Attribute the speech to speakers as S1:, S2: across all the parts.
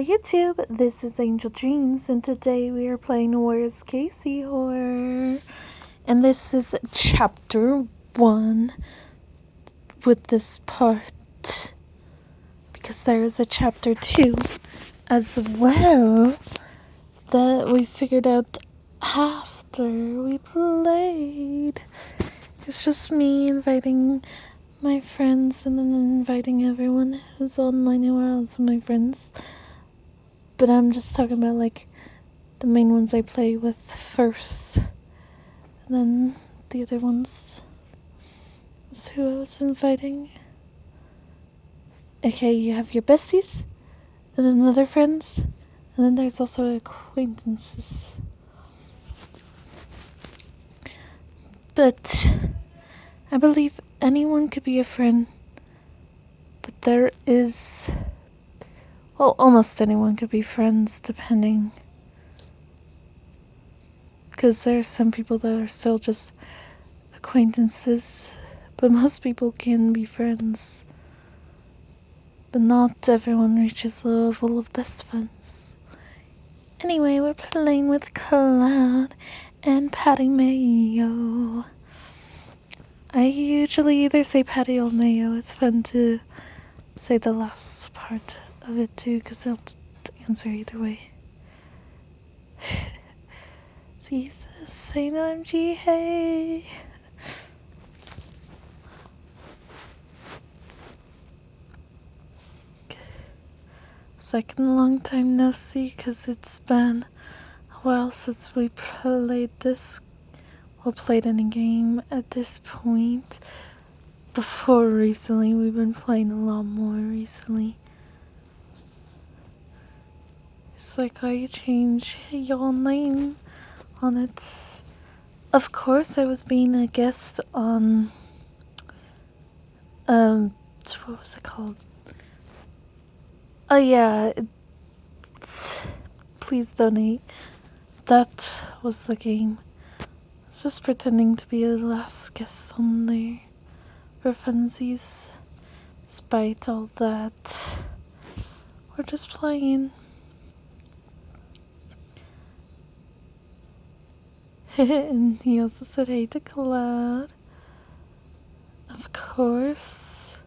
S1: YouTube, this is Angel Dreams, and today we are playing Where's Cassie Horror. And this is chapter 1 with this part, because there is a chapter 2 as well that we figured out after we played. It's just me inviting my friends and then inviting everyone who's online who are also my friends. But I'm just talking about, like, the main ones I play with first. And then the other ones is who I was inviting. Okay, you have your besties, and then other friends, and then there's also acquaintances. But I believe anyone could be a friend. But there is... well, almost anyone could be friends, depending. Because there are some people that are still just acquaintances, but most people can be friends. But not everyone reaches the level of best friends. Anyway, we're playing with Cloud and Pattymayo. I usually either say Patty or Mayo. It's fun to say the last part of it too, because I'll answer either way. Jesus, say no MG, hey. Second long time no see, because it's been a while since we played this. Well, played any game at this point. Before recently, we've been playing a lot more recently. It's like how you change your name on it. Of course, I was being a guest on, what was it called? Oh yeah, it's Please Donate. That was the game. I was just pretending to be a last guest on there for funsies. Despite all that, we're just playing. And he also said hey to Cloud. Of course.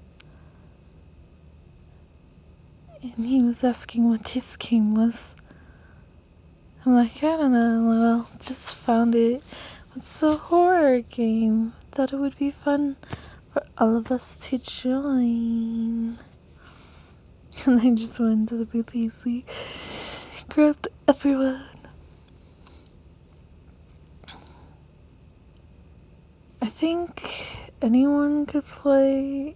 S1: And he was asking what his game was. I'm like, I don't know, well, just found it. It's a horror game. Thought it would be fun for all of us to join. And I just went to the booth easy, grabbed everyone. I think anyone could play.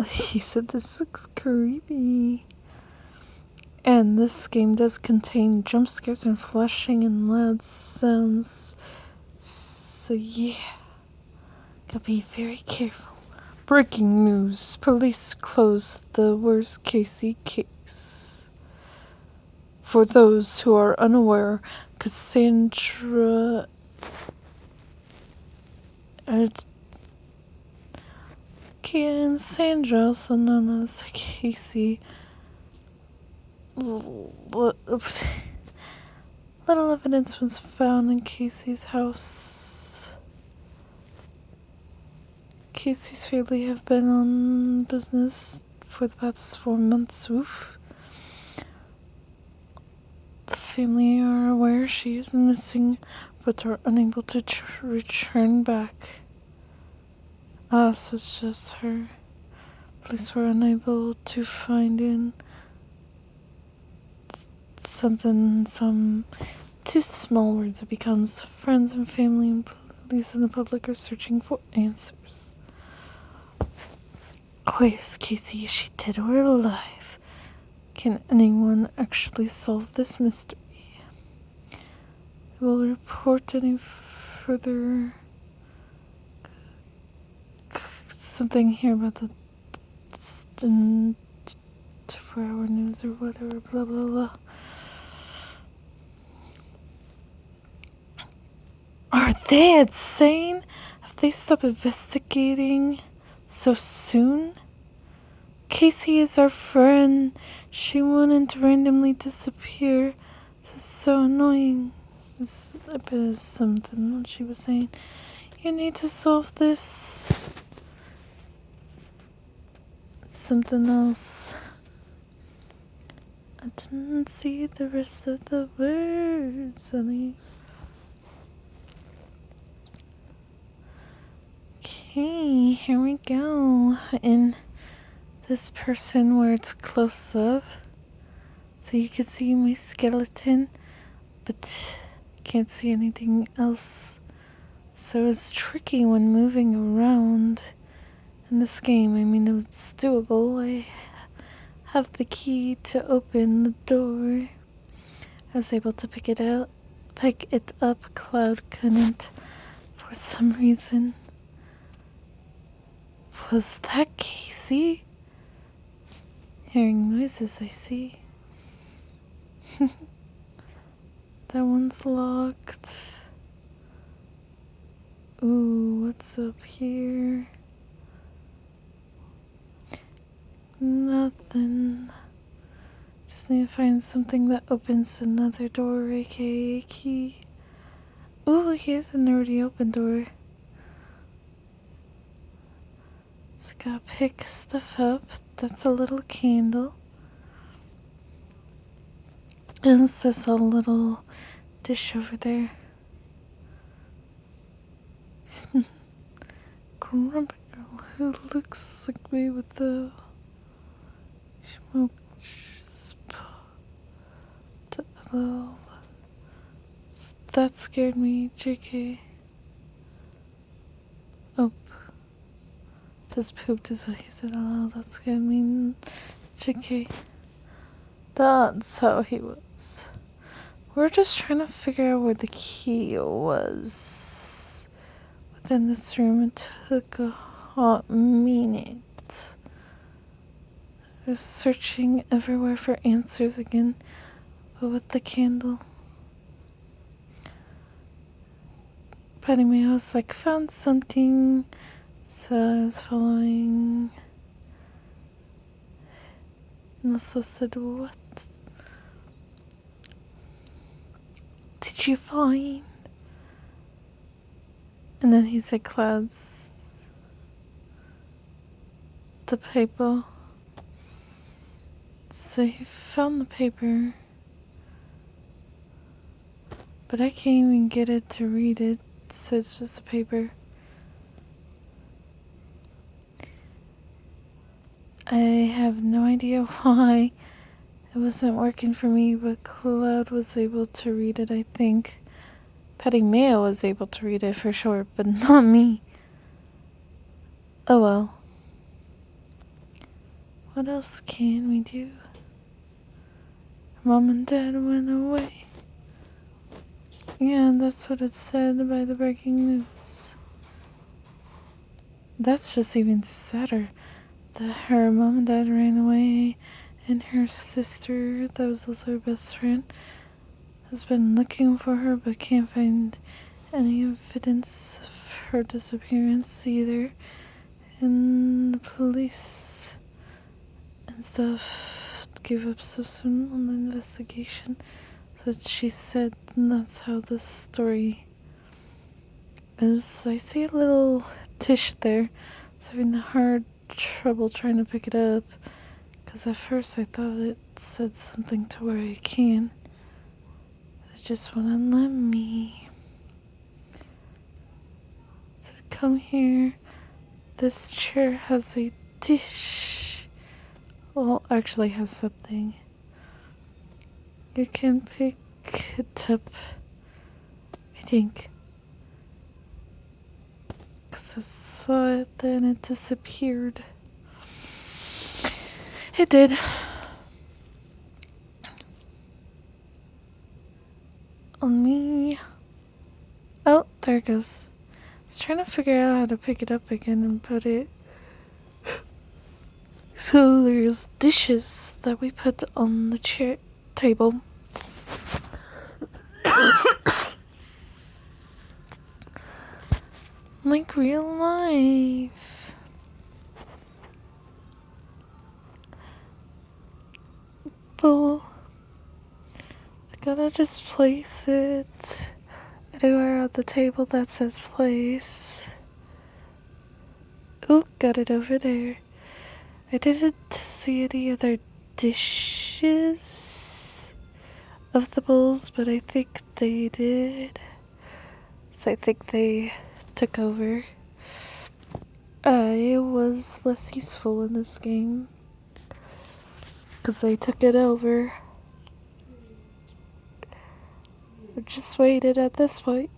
S1: He said this looks creepy. And this game does contain jump scares and flashing and loud sounds. So yeah, gotta be very careful. Breaking news. Police closed the Where's Cassie case. For those who are unaware, Cassandra... Cassandra, also known as Cassie... Oops. Little evidence was found in Cassie's house. Cassie's family have been on business for the past 4 months. Oof. The family are aware she is missing, but are unable to return back. Such as her. Police were unable to find in some two small words. It becomes friends and family, and police and the public are searching for answers. Where's Cassie? Is she dead or alive? Can anyone actually solve this mystery? Will report any further... something here about the 24-hour news or whatever, blah blah blah. Are they insane? Have they stopped investigating so soon? Casey is our friend. She wouldn't randomly disappear. This is so annoying. This is something she was saying. You need to solve this. Something else. I didn't see the rest of the words. Okay, here we go. In this person where it's close up, so you can see my skeleton, but can't see anything else. So it's tricky when moving around in this game. I mean, it's doable. I have the key to open the door. I was able to pick it up. Cloud couldn't for some reason. Was that Casey? Hearing noises, I see. That one's locked. Ooh, what's up here? Nothing. Just need to find something that opens another door, aka key. Ooh, here's an already open door. So gotta pick stuff up. That's a little candle. And it's just a little dish over there. Grumpy girl who looks like me with the smoke that scared me, JK. Oh. Just pooped is what he said. Oh, that scared me, JK. That's how he was. We're just trying to figure out where the key was. Within this room, it took a hot minute. I was searching everywhere for answers again, but with the candle. Pattymayo was like, found something, so I was following. And also said, what did you find? And then he said, clouds. The paper. So he found the paper, but I can't even get it to read it, so it's just a paper. I have no idea why it wasn't working for me, but Cloud was able to read it, I think. Pattymayo was able to read it for sure, but not me. Oh well. What else can we do? Mom and Dad went away. Yeah, that's what it said by the breaking news. That's just even sadder. That her mom and dad ran away, and her sister, that was also her best friend, has been looking for her but can't find any evidence of her disappearance either. And the police and stuff gave up so soon on the investigation. So she said that's how this story is. I see a little dish there. It's having a hard trouble trying to pick it up. Because at first I thought it said something to where I can. But it just wouldn't let me. So come here. This chair has a dish. Well, actually has something. You can pick it up, I think. Because I saw it, then it disappeared. It did. On me. Oh, there it goes. I was trying to figure out how to pick it up again and put it. So there's dishes that we put on the table. Like real life. gotta just place it anywhere on the table that says place. Ooh, got it over there. I didn't see any other dishes of the bowls, but I think they did. So I think they took over. I was less useful in this game because they took it over. I just waited at this point.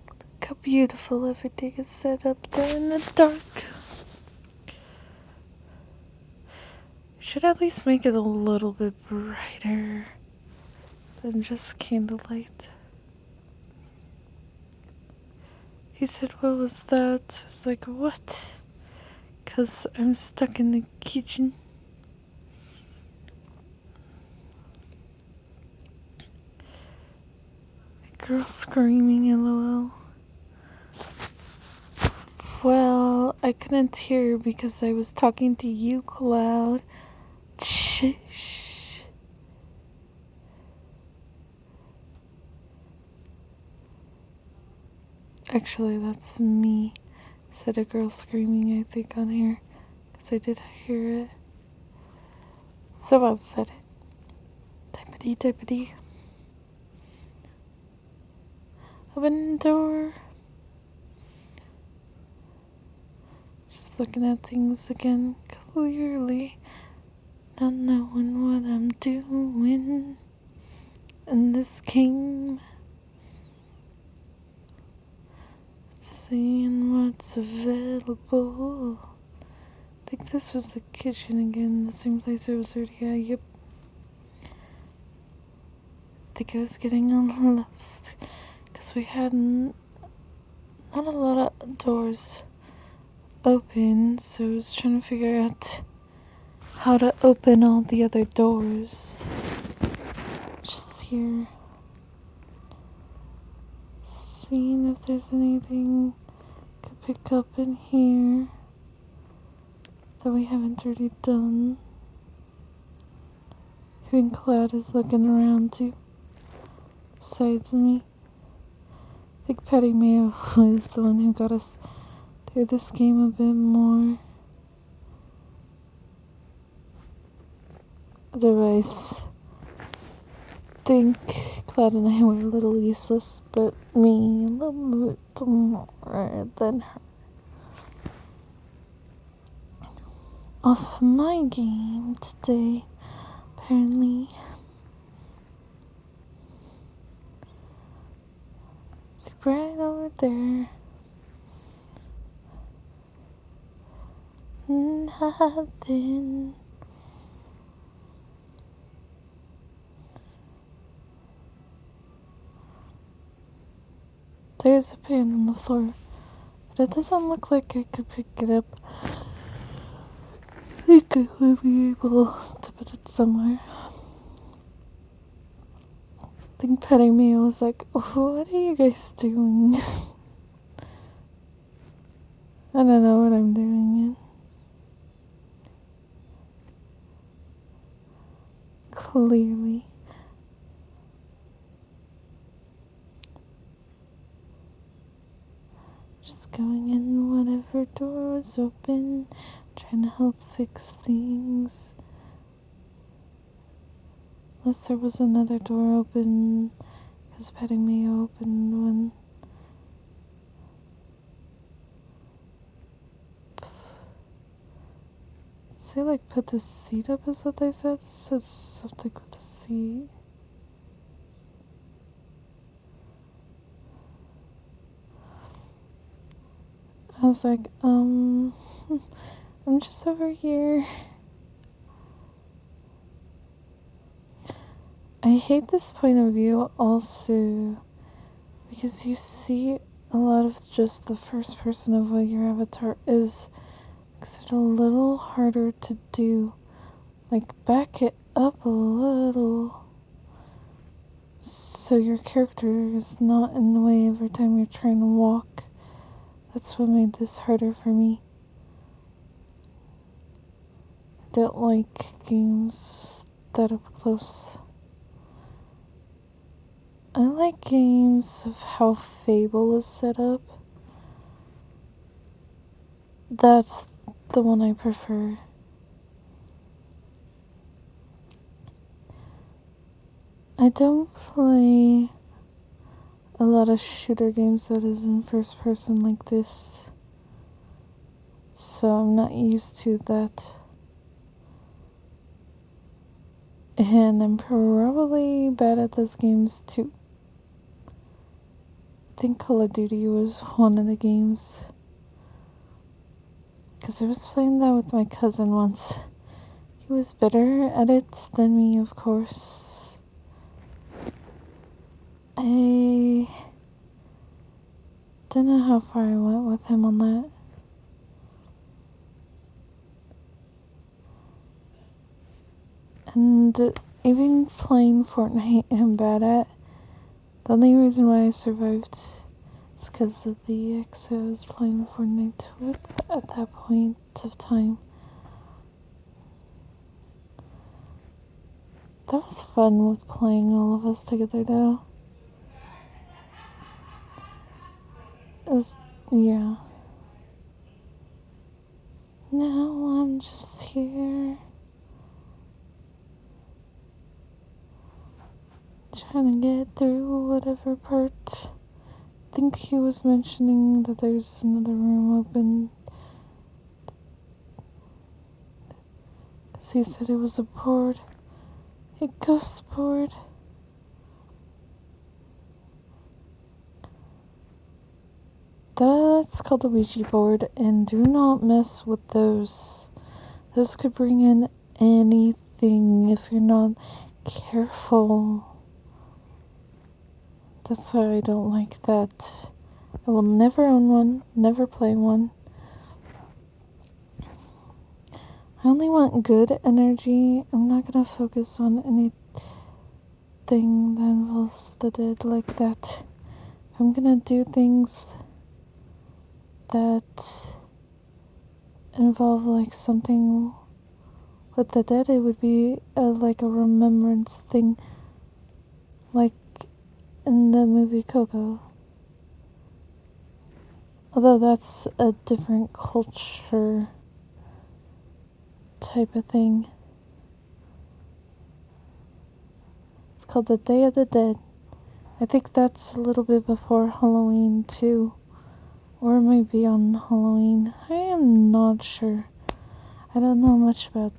S1: Look how beautiful everything is set up there in the dark. Should at least make it a little bit brighter than just candlelight. He said, what was that? I was like, what? Because I'm stuck in the kitchen. A girl screaming, LOL. Well, I couldn't hear because I was talking to you, Cloud. Shh. Actually, that's me. Said a girl screaming, I think, on here. Because I did hear it. Someone said it. Typity. Open the door. Just looking at things again clearly. Not knowing what I'm doing in this game. Seeing what's available. I think this was the kitchen again, the same place I was already at. Yep. I think I was getting lost because we had not a lot of doors open, so I was trying to figure out how to open all the other doors. Just here. Seeing if there's anything I could pick up in here that we haven't already done. Even Cloud is looking around too. Besides me. I think Pattymayo was the one who got us through this game a bit more. Otherwise, I think Cloud and I were a little useless, but me a little bit more than her. Off my game today, apparently. See right over there. Nothing. There's a pan on the floor, but it doesn't look like I could pick it up. I think I would be able to put it somewhere. I think Pattymayo was like, what are you guys doing? I don't know what I'm doing yet. Clearly. Just going in whatever door was open, trying to help fix things. Unless there was another door open, because Pattymayo opened one. Say like put the seat up is what they said. It says something with the seat. I was like, I'm just over here. I hate this point of view also because you see a lot of just the first person of what your avatar is. Makes it a little harder to do. Like back it up a little so your character is not in the way every time you're trying to walk. That's what made this harder for me. don't like games that up close. I like games of how Fable is set up. That's the one I prefer. I don't play a lot of shooter games that is in first person like this, so I'm not used to that. And I'm probably bad at those games too. I think Call of Duty was one of the games, because I was playing that with my cousin once. He was better at it than me, of course. I don't know how far I went with him on that. And even playing Fortnite I'm bad at. The only reason why I survived is because of the ex I was playing Fortnite with at that point of time. That was fun with playing all of us together though. It was, yeah. Now I'm just here trying to get through whatever part. I think he was mentioning that there's another room open, because he said it was a board, a ghost board. That's called a Ouija board, and do not mess with those. Those could bring in anything if you're not careful. That's why I don't like that. I will never own one, never play one. I only want good energy. I'm not gonna focus on anything that involves the dead like that. If I'm gonna do things that involve like something with the dead, it would be like a remembrance thing, like in the movie Coco. Although that's a different culture type of thing. It's called the Day of the Dead. I think that's a little bit before Halloween too, or it might be on Halloween. I am not sure. I don't know much about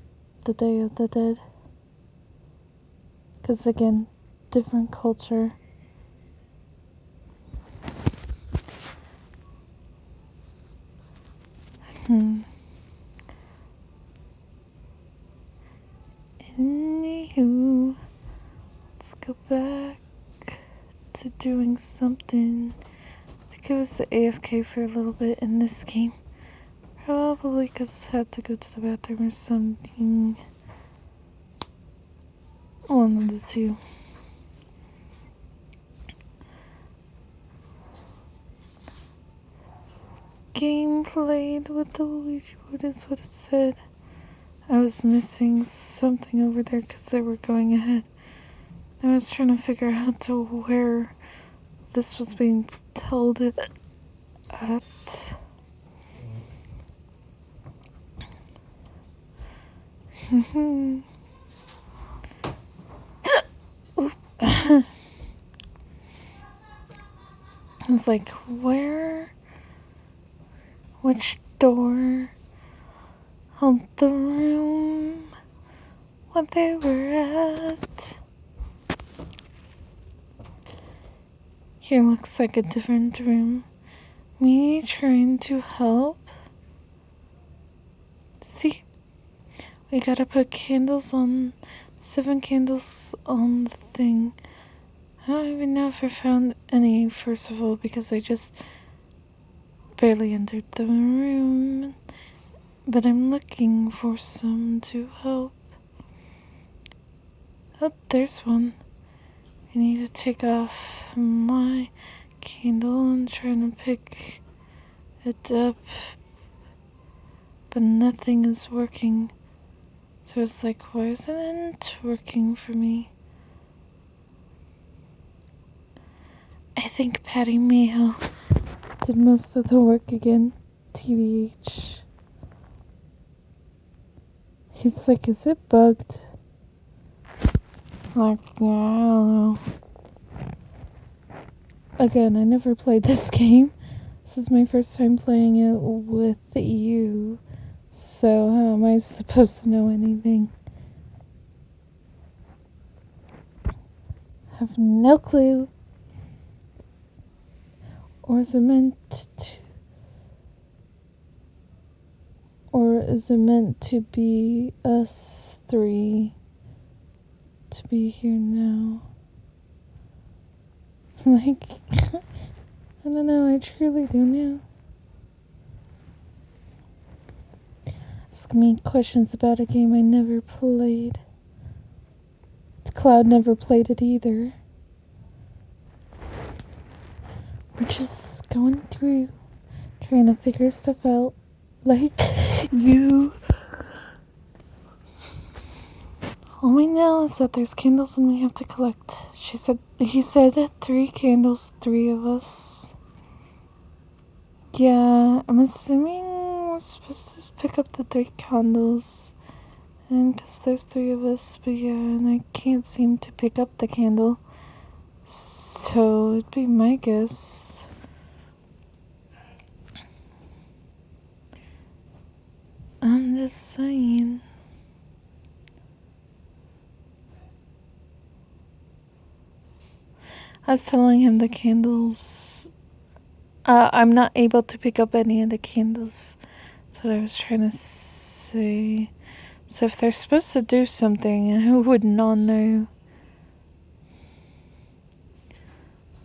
S1: the Day of the Dead, because again, different culture. Anywho, let's go back to doing something. I think I was AFK for a little bit in this game. Probably because I had to go to the bathroom or something. One of the two. Game played with the Ouija board is what it said. I was missing something over there because they were going ahead. I was trying to figure out to where this was being told at. It's like, where? Which door? Of the room what they were at. Here looks like a different room. Me trying to help. See? We gotta put candles on, 7 candles on the thing. I don't even know if I found any, first of all, because I just barely entered the room. But I'm looking for some to help. Oh, there's one. I need to take off my candle and trying to pick it up, but nothing is working. So it's like, why isn't it working for me? I think Pattymayo did most of the work again. TBH. He's like, is it bugged? Like, yeah, I don't know. Again, I never played this game. This is my first time playing it with you. So how am I supposed to know anything? Have no clue. Or is it meant to... Or is it meant to be us three to be here now? Like, I don't know, I truly don't know. Ask me questions about a game I never played. Cloud never played it either. We're just going through, trying to figure stuff out. Like, you. All we know is that there's candles and we have to collect. He said 3 candles, 3 of us. Yeah, I'm assuming we're supposed to pick up the 3 candles. And because there's 3 of us, but yeah, and I can't seem to pick up the candle. So it'd be my guess. I'm just saying. I was telling him the candles. I'm not able to pick up any of the candles. That's what I was trying to say. So if they're supposed to do something, I would not know.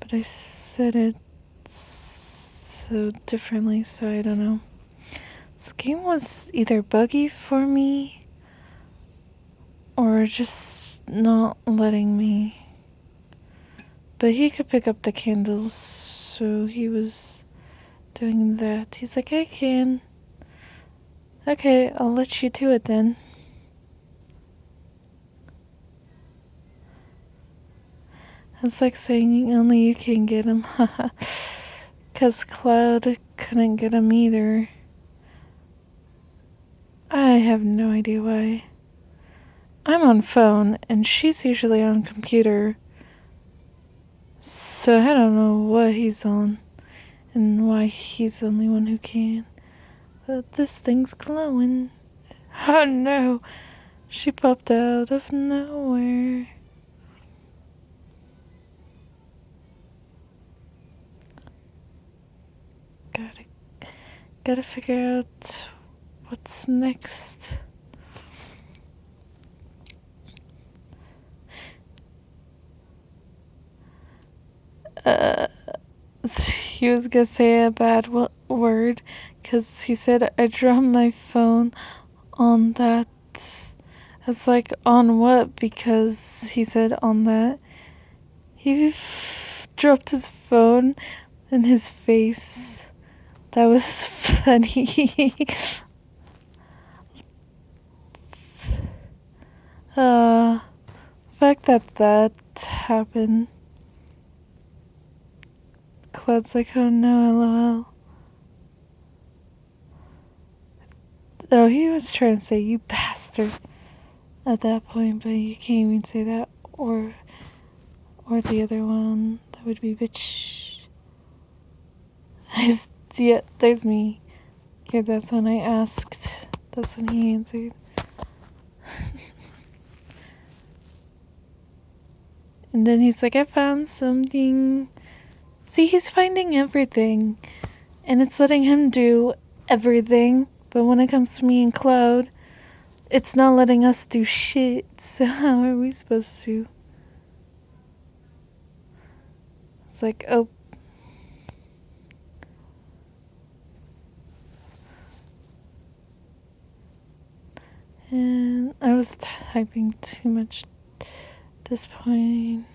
S1: But I said it so differently, so I don't know. This game was either buggy for me or just not letting me. But he could pick up the candles, so he was doing that. He's like, I can. Okay, I'll let you do it then. It's like saying only you can get him, haha. 'Cause Cloud couldn't get him either. I have no idea why. I'm on phone, and she's usually on computer. So I don't know what he's on, and why he's the only one who can. But this thing's glowing. Oh no! She popped out of nowhere. Gotta figure out what's next. He was gonna say a bad word, because he said I dropped my phone on that. It's like, on what? Because he said on that. He dropped his phone in his face. That was funny. The fact that happened. Cloud's like, oh no, lol. Oh, he was trying to say, you bastard, at that point, but you can't even say that, or the other one. That would be bitch. Yeah, there's me. Yeah, that's when I asked. That's when he answered. And then he's like, I found something. See, he's finding everything. And it's letting him do everything. But when it comes to me and Cloud, it's not letting us do shit. So how are we supposed to? It's like, oh. And I was typing too much at this point.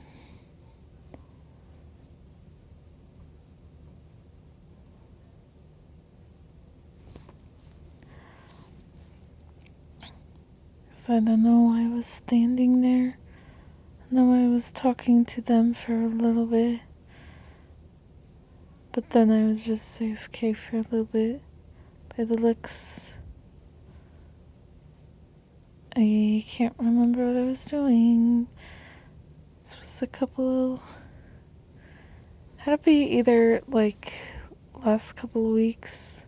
S1: 'cause I don't know why I was standing there. And then I was talking to them for a little bit. But then I was just AFK for a little bit. By the looks. I can't remember what I was doing. This was a couple... Had to be either, like, last couple of weeks.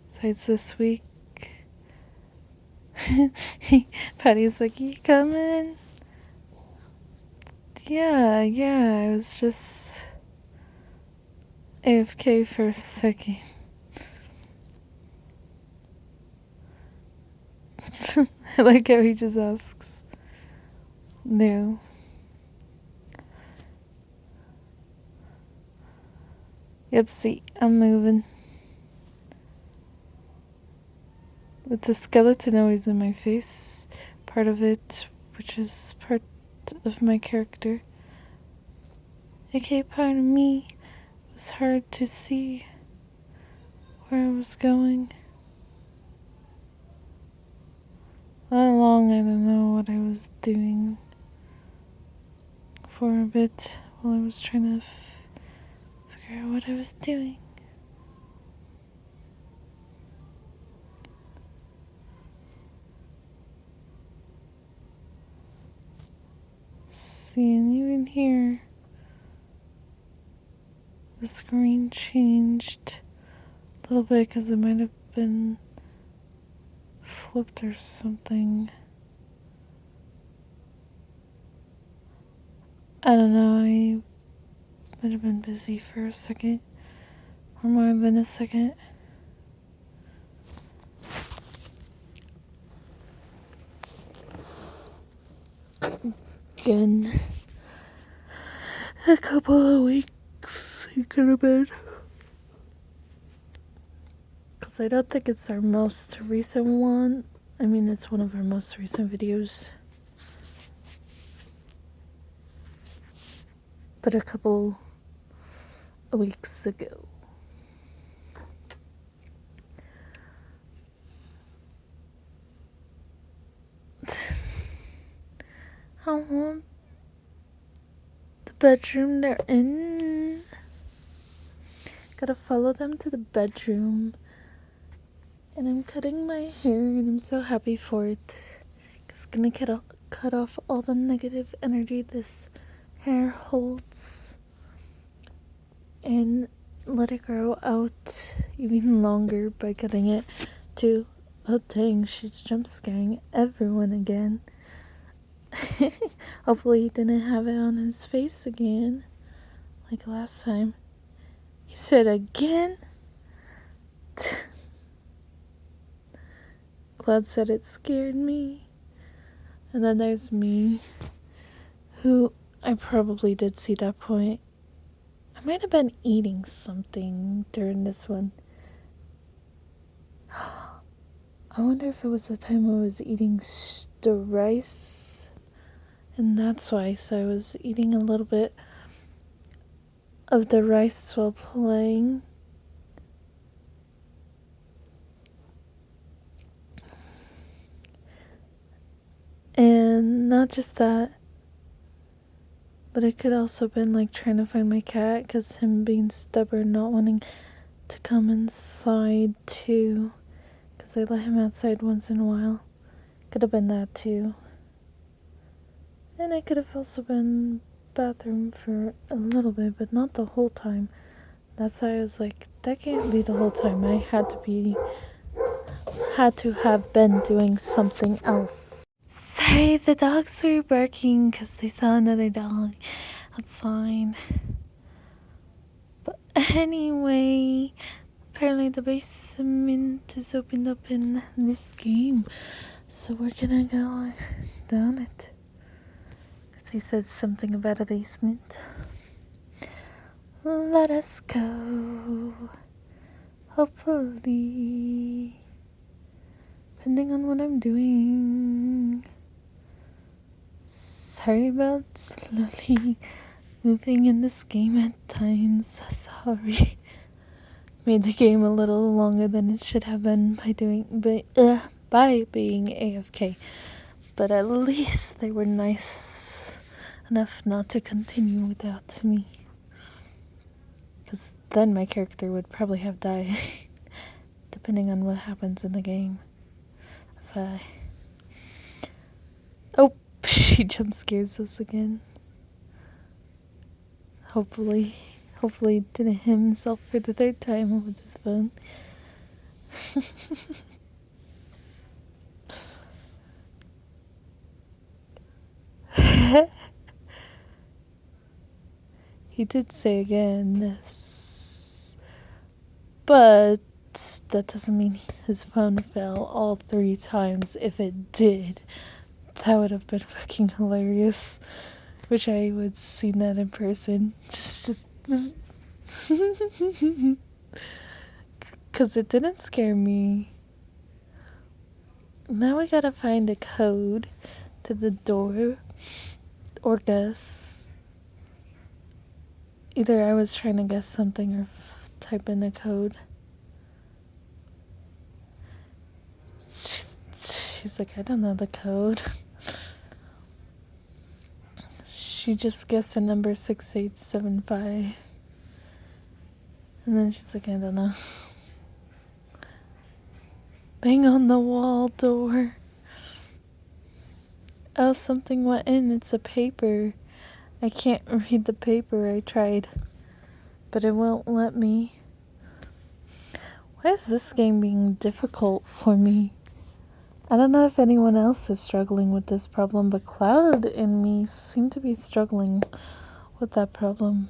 S1: Besides this week. Patty's like, you coming? Yeah, I was just AFK for a second. I like how he just asks. No. Yep, see, I'm moving. With the skeleton always in my face. Part of it, which is part of my character. AKA part of me. It was hard to see where I was going. All along, I don't know what I was doing for a bit while I was trying to figure out what I was doing. See, and even here, the screen changed a little bit because it might have been flipped or something. I don't know, I might have been busy for a second, or more than a second. Again, a couple of weeks it could have been. Because I don't think it's our most recent one. I mean, it's one of our most recent videos. But a couple of weeks ago. I want the bedroom they're in. Gotta follow them to the bedroom. And I'm cutting my hair and I'm so happy for it. It's gonna cut off all the negative energy this hair holds. And let it grow out even longer by cutting it to... Oh dang, she's jump scaring everyone again. Hopefully he didn't have it on his face again, like last time. He said again? Glad said it scared me. And then there's me, who I probably did see that point. I might have been eating something during this one. I wonder if it was the time I was eating the rice. And that's why, so I was eating a little bit of the rice while playing. And not just that, but it could also have been like trying to find my cat, because him being stubborn, not wanting to come inside too, because I let him outside once in a while. Could have been that too. And it could have also been bathroom for a little bit, but not the whole time. That's why I was like, that can't be the whole time. I had to have been doing something else. Sorry, the dogs were barking because they saw another dog outside. But anyway, apparently the basement is opened up in this game. So we're gonna go down it. He said something about a basement. Let us go. Hopefully. Depending on what I'm doing. Sorry about slowly moving in this game at times. Sorry. Made the game a little longer than it should have been by being AFK. But at least they were nice enough not to continue without me. Because then my character would probably have died, depending on what happens in the game. So, oh, she jump scares us again. Hopefully didn't hit himself for the third time with his phone. He did say again this, but that doesn't mean his phone fell all 3 times. If it did, that would have been fucking hilarious. Wish I would seen that in person. Just because it didn't scare me. Now we gotta find a code to the door, or guess. Either I was trying to guess something or type in a code. She's like, I don't know the code. She just guessed a number 6875. And then she's like, I don't know. Bang on the wall door. Oh, something went in. It's a paper. I can't read the paper. I tried, but it won't let me. Why is this game being difficult for me? I don't know if anyone else is struggling with this problem, but Cloud and me seem to be struggling with that problem.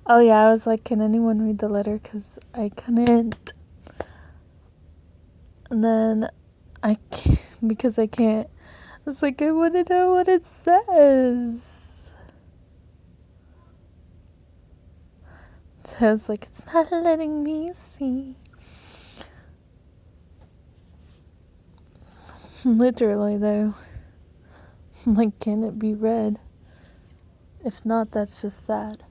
S1: Oh yeah, I was like, can anyone read the letter? Because I couldn't. And then because I can't, I was like, I want to know what it says. So I was like, it's not letting me see. Literally, though. Like, can it be read? If not, that's just sad.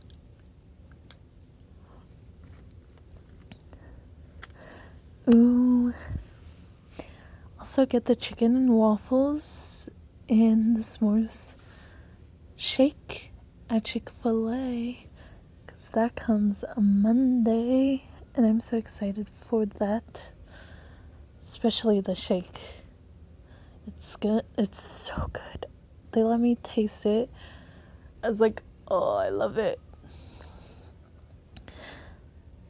S1: Ooh. Also get the chicken and waffles and the s'mores shake at Chick-fil-A. Because that comes on Monday. And I'm so excited for that. Especially the shake. It's good. It's so good. They let me taste it. I was like, oh, I love it.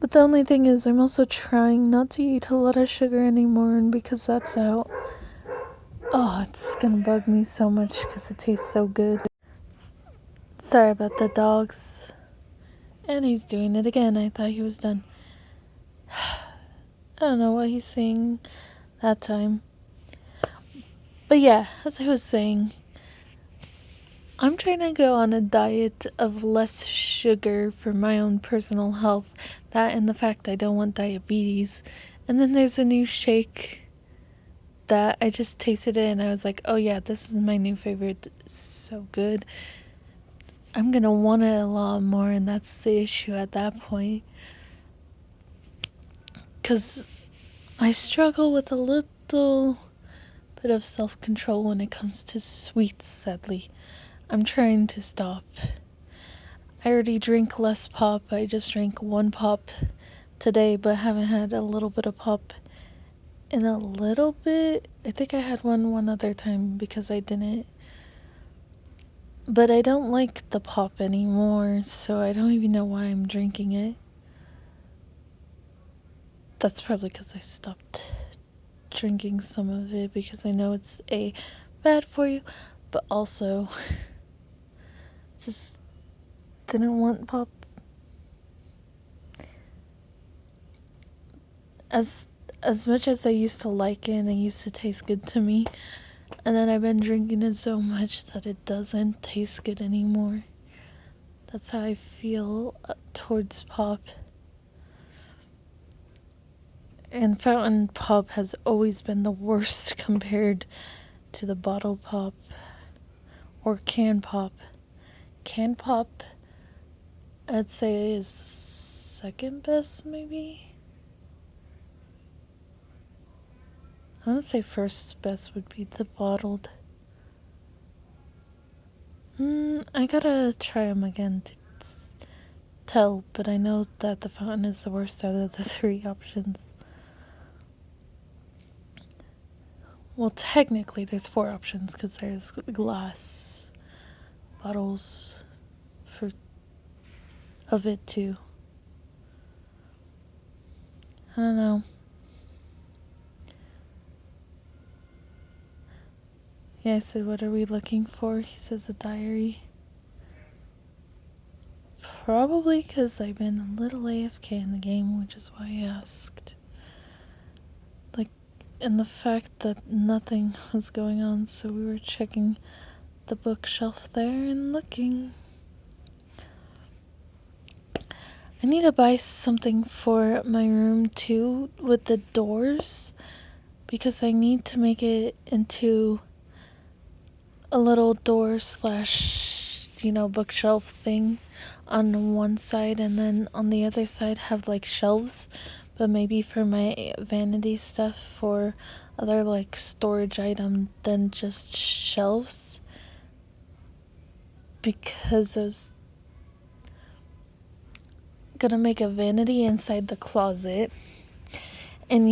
S1: But the only thing is, I'm also trying not to eat a lot of sugar anymore, and because that's out, oh, it's gonna bug me so much because it tastes so good. Sorry about the dogs. And he's doing it again. I thought he was done. I don't know what he's saying that time. But yeah, as I was saying, I'm trying to go on a diet of less sugar for my own personal health. That and the fact I don't want diabetes. And then there's a new shake that I just tasted it and I was like, oh yeah, this is my new favorite. It's so good. I'm gonna want it a lot more, and that's the issue at that point. Because I struggle with a little bit of self-control when it comes to sweets, sadly. I'm trying to stop. I already drink less pop. I just drank 1 pop today, but haven't had a little bit of pop in a little bit. I think I had one other time because I didn't. But I don't like the pop anymore, so I don't even know why I'm drinking it. That's probably because I stopped drinking some of it because I know it's bad for you, but also just didn't want pop. As much as I used to like it and it used to taste good to me, and then I've been drinking it so much that it doesn't taste good anymore. That's how I feel towards pop. And fountain pop has always been the worst compared to the bottle pop or can pop. Can Pop, I'd say, is second best, maybe? I would say first best would be the bottled. I gotta try them again to tell, but I know that the fountain is the worst out of the three options. Well, technically there's four options because there's glass bottles of it too. I don't know. Yeah, I said, what are we looking for? He says a diary. Probably because I've been a little AFK in the game, which is why I asked. And the fact that nothing was going on, so we were checking the bookshelf there and looking. I need to buy something for my room too with the doors, because I need to make it into a little door slash, bookshelf thing on one side, and then on the other side have like shelves, but maybe for my vanity stuff, for other like storage item than just shelves, because I was gonna make a vanity inside the closet and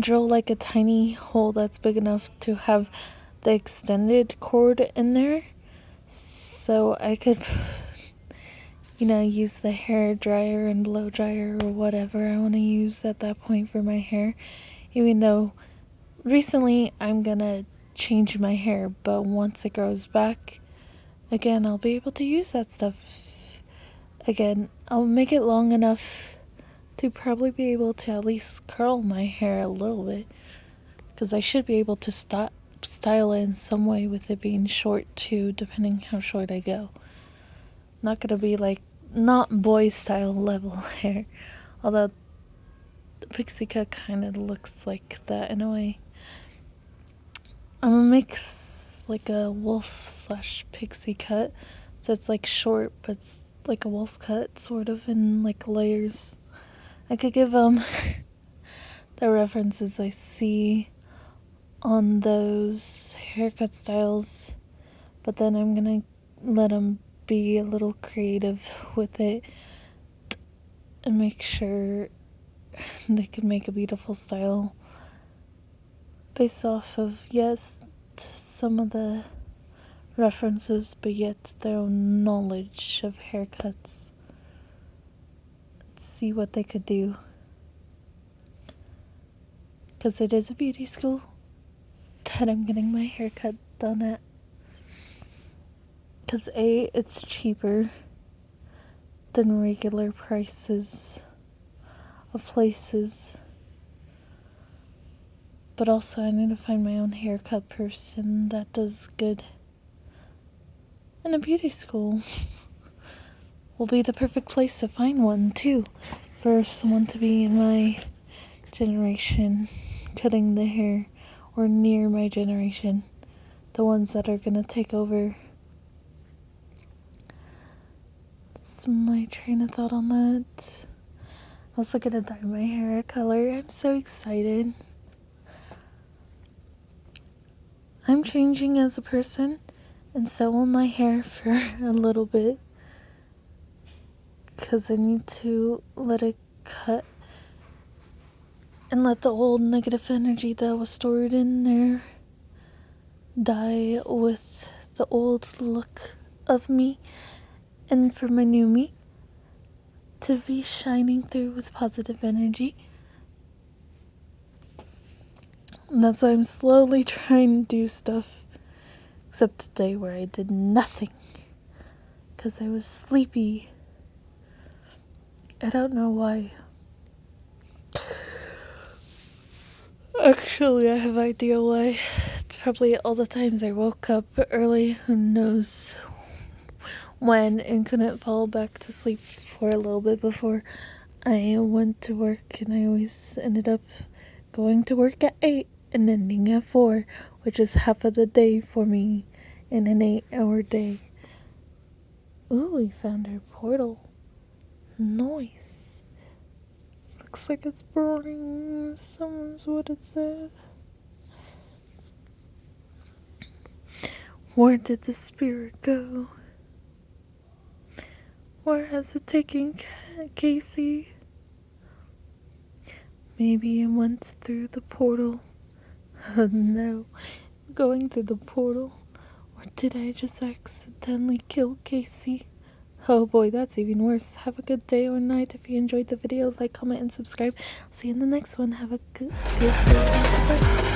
S1: drill like a tiny hole that's big enough to have the extended cord in there, so I could use the hair dryer and blow dryer or whatever I want to use at that point for my hair. Even though recently I'm gonna change my hair, but once it grows back again, I'll be able to use that stuff again. I'll make it long enough to probably be able to at least curl my hair a little bit, because I should be able to style it in some way with it being short too, depending how short I go. Not gonna be like, not boy style level hair, although the pixie cut kind of looks like that in a way. I'm gonna mix like a wolf slash pixie cut, so it's like short but it's like a wolf cut sort of in like layers. I could give the references I see on those haircut styles, but then I'm gonna let them be a little creative with it and make sure they can make a beautiful style based off of, yes, some of the references, but yet their own knowledge of haircuts. See what they could do, because it is a beauty school that I'm getting my haircut done at. Because A, it's cheaper than regular prices of places, but also I need to find my own haircut person that does good. And a beauty school will be the perfect place to find one too, for someone to be in my generation cutting the hair, or near my generation, the ones that are gonna take over. That's my train of thought on that. I'm also gonna dye my hair a color. I'm so excited. I'm changing as a person, and so will my hair for a little bit, because I need to let it cut and let the old negative energy that was stored in there die with the old look of me, and for my new me to be shining through with positive energy. And that's why I'm slowly trying to do stuff, except today where I did nothing because I was sleepy. I don't know why. Actually, I have an idea why. It's probably all the times I woke up early, who knows when, and couldn't fall back to sleep for a little bit before I went to work, and I always ended up going to work at 8 and ending at 4, which is half of the day for me in an 8-hour day. Ooh, we found our portal. Nice. Looks like it's burning. Someone's what it said. Where did the spirit go? Where has it taken Casey? Maybe it went through the portal. No, going through the portal. Or did I just accidentally kill Casey? Oh boy, that's even worse. Have a good day or night. If you enjoyed the video, like, comment, and subscribe. See you in the next one. Have a good day. Bye.